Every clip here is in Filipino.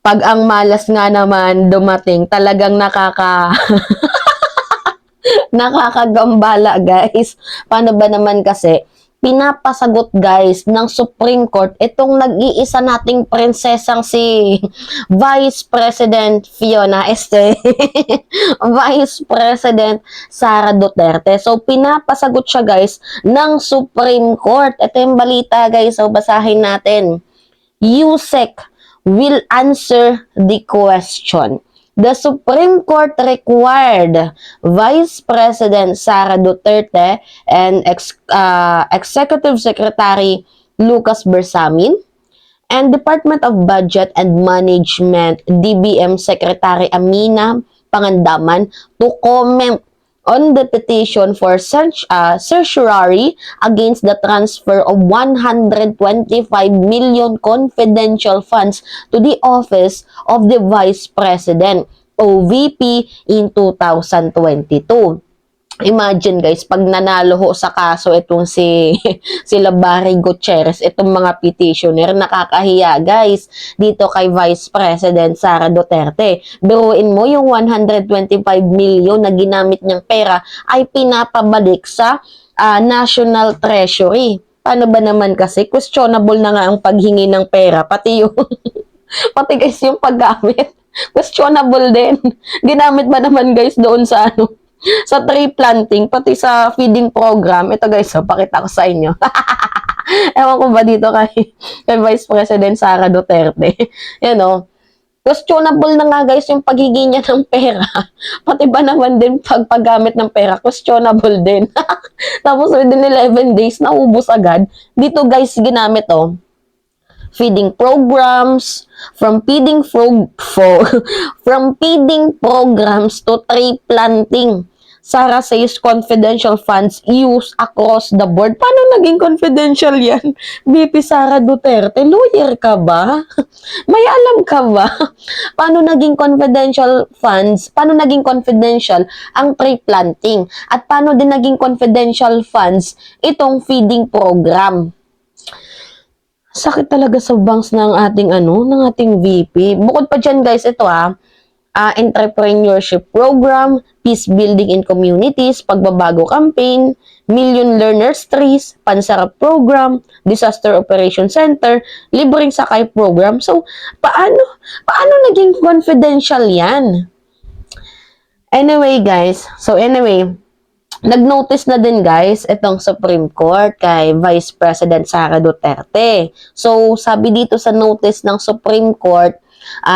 Pag ang malas nga naman dumating, talagang nakakagambala, guys. Paano ba naman kasi? Pinapasagot, guys, ng Supreme Court itong nag-iisa nating prinsesang si Vice President Fiona Este, Vice President Sara Duterte. So, pinapasagot siya, guys, ng Supreme Court. Ito yung balita, guys. So, basahin natin. USEC will answer the question. The Supreme Court required Vice President Sara Duterte and Executive Secretary Lucas Bersamin and Department of Budget and Management DBM Secretary Amina Pangandaman to comment on the petition for certiorari against the transfer of 125 million confidential funds to the office of the Vice President o VP in 2022. Imagine, guys, pag nanalo ho sa kaso itong sila Barry Gutierrez, itong mga petitioner, nakakahiya, guys, dito kay Vice President Sara Duterte. Biruin mo, yung 125 million na ginamit niyang pera ay pinapabalik sa National Treasury. Paano ba naman kasi? Questionable na nga ang paghingi ng pera, pati yung pati, guys, yung paggamit. Questionable din. Ginamit ba naman, guys, doon sa sa tree planting, pati sa feeding program. Ito, guys, pakita ko sa inyo. Ewan ko ba dito kay Vice President Sara Duterte. Yan o. Questionable na nga, guys, yung paghingi niya ng pera. Pati ba naman din paggamit ng pera, questionable din. Tapos within 11 days, naubos agad. Dito, guys, ginamit feeding programs, from feeding programs to tree planting. Sara says confidential funds used across the board. Paano naging confidential yan? BP Sara Duterte, lawyer ka ba? May alam ka ba? Paano naging confidential funds? Paano naging confidential ang tree planting? At paano din naging confidential funds itong feeding program? Sakit talaga sa bangs ng ating ng ating VP. Bukod pa diyan, guys, ito entrepreneurship program, peace building in communities, pagbabago campaign, million learners trees, pansarap program, disaster operation center, libreng sakay program. So, paano naging confidential 'yan? Anyway, guys. Nag-notice na din, guys, itong Supreme Court kay Vice President Sara Duterte. So, sabi dito sa notice ng Supreme Court,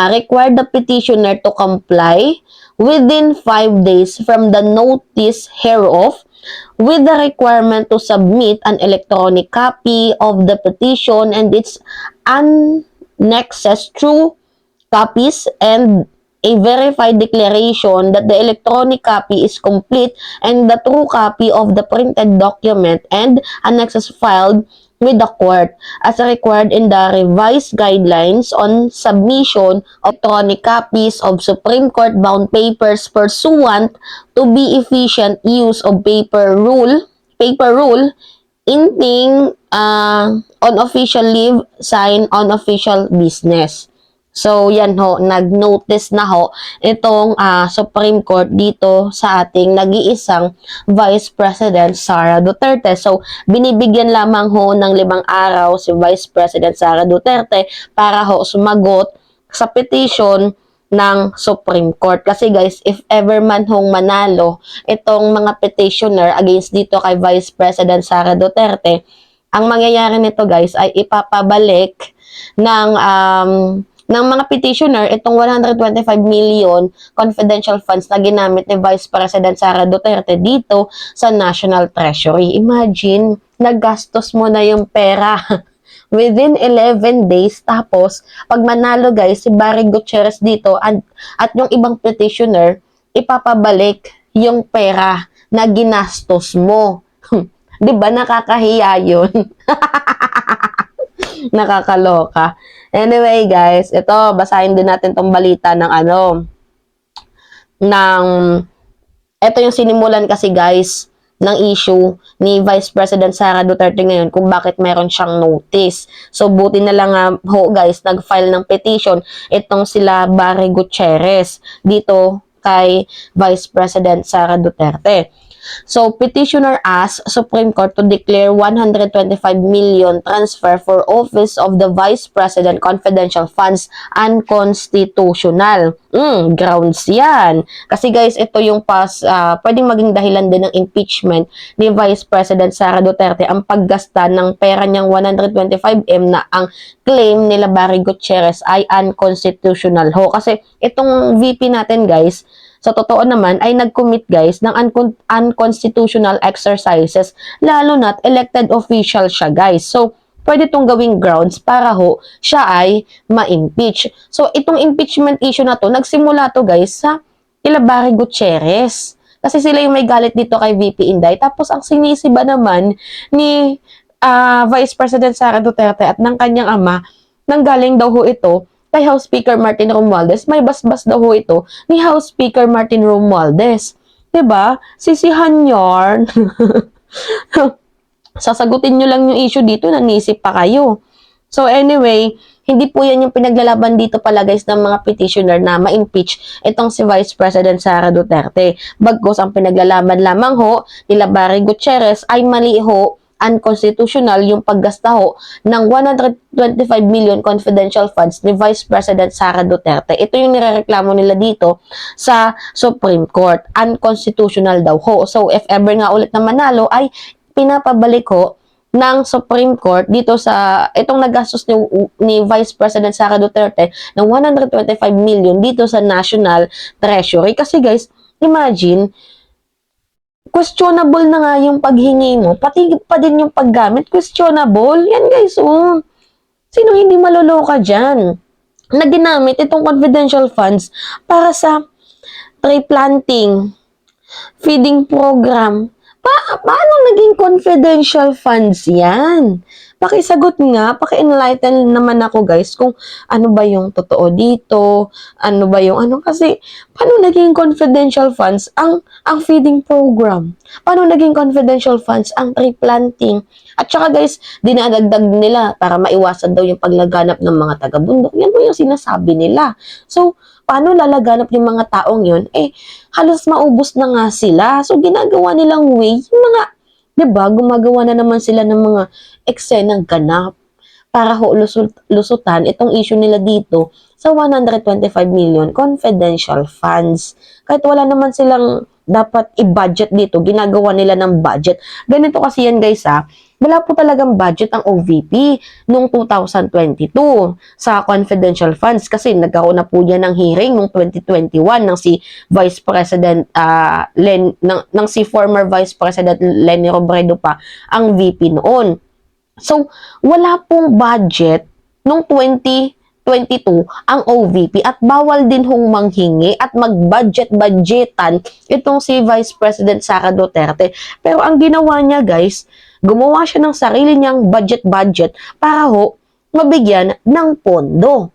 required the petitioner to comply within 5 days from the notice hereof with the requirement to submit an electronic copy of the petition and its annexes, true copies, and a verified declaration that the electronic copy is complete and the true copy of the printed document and annexes filed with the court as required in the revised guidelines on submission of electronic copies of Supreme Court bound papers pursuant to be efficient use of paper rule inting on official leave sign on official business. So, yan ho, nag-notice na ho itong Supreme Court dito sa ating nag-iisang Vice President Sara Duterte. So, binibigyan lamang ho ng 5 araw si Vice President Sara Duterte para ho sumagot sa petition ng Supreme Court. Kasi, guys, if ever man hong manalo itong mga petitioner against dito kay Vice President Sara Duterte, ang mangyayari nito, guys, ay ipapabalik ng mga petitioner itong 125 million confidential funds na ginamit ni Vice President Sara Duterte dito sa National Treasury. Imagine, naggastos mo na yung pera within 11 days. Tapos, pag manalo, guys, si Barry Gutierrez dito at yung ibang petitioner, ipapabalik yung pera na ginastos mo. Diba, nakakahiya yun? Nakakaloka. Anyway, guys, ito, basahin din natin tong balita ito yung sinimulan kasi, guys, ng issue ni Vice President Sara Duterte ngayon kung bakit meron siyang notice. So, buti na lang guys, nag-file ng petition itong sila Barry Gutierrez dito kay Vice President Sara Duterte. So, petitioner asks Supreme Court to declare 125 million transfer for Office of the Vice President confidential funds unconstitutional. Grounds yan. Kasi guys, ito yung pwedeng maging dahilan din ng impeachment ni Vice President Sara Duterte ang paggasta ng pera niyang 125M na ang claim nila Barry Gutierrez ay unconstitutional ho. Kasi itong VP natin guys, sa totoo naman ay nag-commit guys ng unconstitutional exercises, lalo na't elected official siya guys. So, pwede itong gawing grounds para siya ay ma-impeach. So, itong impeachment issue na to, nagsimula to guys sa kila Barry Gutierrez. Kasi sila yung may galit dito kay VP Inday. Tapos, ang sinisiba naman ni Vice President Sara Duterte at ng kanyang ama, nanggaling daw ito kay House Speaker Martin Romualdez, may basbas daw ito ni House Speaker Martin Romualdez. 'Di ba? Sisihan yarn. Sasagutin nyo lang yung issue dito, nanisip pa kayo. So anyway, hindi po yan yung pinaglalaban dito pala guys ng mga petitioner na ma-impeach itong si Vice President Sara Duterte. Bagkus ang pinaglalaban lamang nila Barry Gutierrez ay mali unconstitutional yung paggasta ng 125 million confidential funds ni Vice President Sara Duterte. Ito yung nirereklamo nila dito sa Supreme Court. Unconstitutional daw So, if ever nga ulit na manalo, ay pinapabalik ng Supreme Court dito sa itong nagastos ni Vice President Sara Duterte ng 125 million dito sa National Treasury. Kasi guys, imagine, questionable na nga yung paghingi mo, pati pa din yung paggamit, questionable. Yan guys, Sino hindi maloloka dyan? Na ginamit itong confidential funds para sa tree planting, feeding program. Paano naging confidential funds yan? Pakisagot nga, paki-enlighten naman ako guys kung ano ba yung totoo dito, ano ba yung kasi paano naging confidential funds ang feeding program? Paano naging confidential funds ang tree planting? At saka guys, dinadagdag nila para maiwasan daw yung paglaganap ng mga taga-bundok. Yan po yung sinasabi nila. So, paano lalaganap yung mga taong yun? Halos maubos na nga sila. So, ginagawa nilang way, yung mga, diba, gumagawa na naman sila ng mga eksenang ganap para lusutan itong issue nila dito sa 125 million confidential funds. Kahit wala naman silang dapat i-budget dito, ginagawa nila ng budget. Ganito kasi yan guys wala po talagang budget ang OVP noong 2022 sa confidential funds kasi nagkaroon na po yan ng hearing noong 2021 ng si Vice President ng si former Vice President Leni Robredo pa ang VP noon. So, wala pong budget noong 2022 ang OVP at bawal din manghingi at mag-budgetan itong si Vice President Sara Duterte. Pero ang ginawa niya guys, gumawa siya ng sarili niyang budget para mabigyan ng pondo.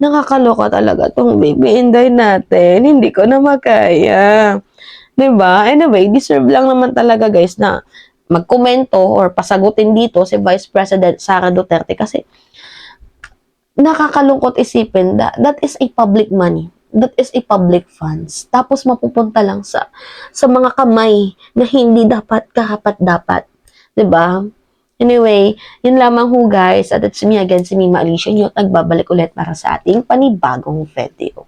Nakakaloka talaga tong baby Inday natin. Hindi ko na makaya. Diba? Anyway, deserve lang naman talaga guys na magkomento or pasagutin dito si Vice President Sara Duterte kasi nakakalungkot isipin that is a public money. That is a public funds. Tapos mapupunta lang sa mga kamay na hindi dapat dapat. Diba? Anyway, yun lamang guys. At it's me again, si Mima Alicia. Yung nagbabalik ulit para sa ating panibagong video.